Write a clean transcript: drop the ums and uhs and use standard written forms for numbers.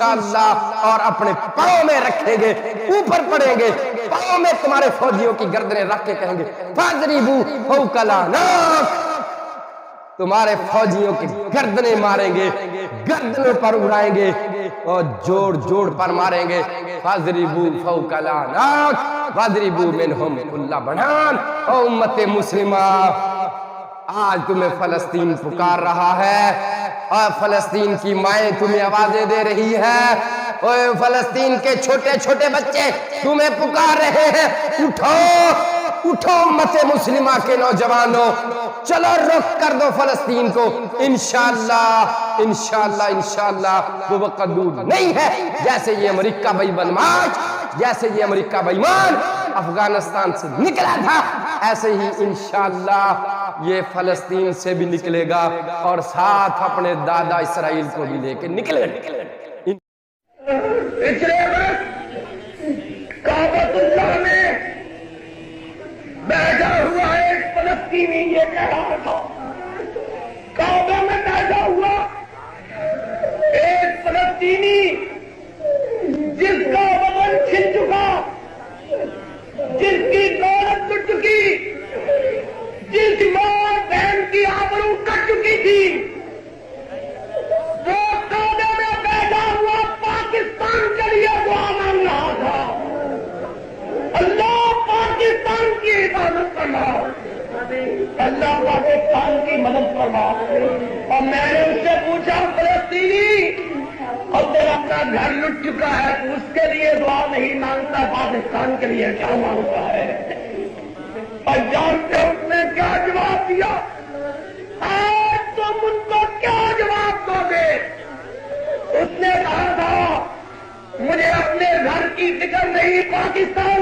انشاءاللہ اور اپنے پاؤں میں رکھیں گے، اوپر پڑیں گے، پاؤں میں تمہارے فوجیوں کی گردنیں رکھ کے کہیں گے فَاضْرِبُوا فَوْقَ الْأَعْنَاقِ، تمہارے فوجیوں کی گردنیں ماریں گے، گردنوں پر اڑائیں گے اور جوڑ جوڑ پر ماریں گے۔ فَاضْرِبُوا فَوْقَ الْأَعْنَاقِ وَاضْرِبُوا مِنْهُمْ كُلَّ بَنَانٍ۔ او امت مسلمہ، آج تمہیں فلسطین پکار رہا ہے اور فلسطین کی مائیں تمہیں آوازیں دے رہی ہے، اور فلسطین کے چھوٹے چھوٹے بچے تمہیں پکار رہے ہیں، اٹھو اٹھو امت مسلمہ کے نوجوانوں، چلو رخ کر دو فلسطین کو، انشاءاللہ انشاءاللہ انشاءاللہ وہ وقت دور نہیں ہے جیسے یہ امریکہ بے بدماش، جیسے یہ امریکہ بے ایمان افغانستان سے نکلا تھا، ایسے ہی انشاءاللہ یہ فلسطین سے بھی نکلے گا اور ساتھ اپنے دادا اسرائیل کو بھی لے کے نکلے گا۔ پچھلے وقت کعبۃ اللہ میں بیٹھا ہوا ایک فلسطینی یہ کہہ رہا تھا، کعبہ میں بیٹھا ہوا ایک فلسطینی جس کا بدن چھن چکا، جس کی دولت ٹوٹ چکی، جس ماں بہن کی آبرو کٹ چکی تھی، وہ کعبے میں بیٹھا ہوا پاکستان کے لیے دعا مانگ رہا تھا، اللہ پاکستان کی حفاظت فرما، اللہ پاکستان کی مدد فرما۔ اور میں نے اس سے پوچھا فلسطینی، اور تیرا اپنا گھر لٹ چکا ہے تو اس کے لیے دعا نہیں مانگتا، پاکستان کے لیے کیا مانگتا ہے؟ اور جانتے ہو اس نے کیا جواب دیا؟ آج تم ان کو کیا جواب دو گے؟ اس نے کہا تھا مجھے اپنے گھر کی فکر نہیں، پاکستان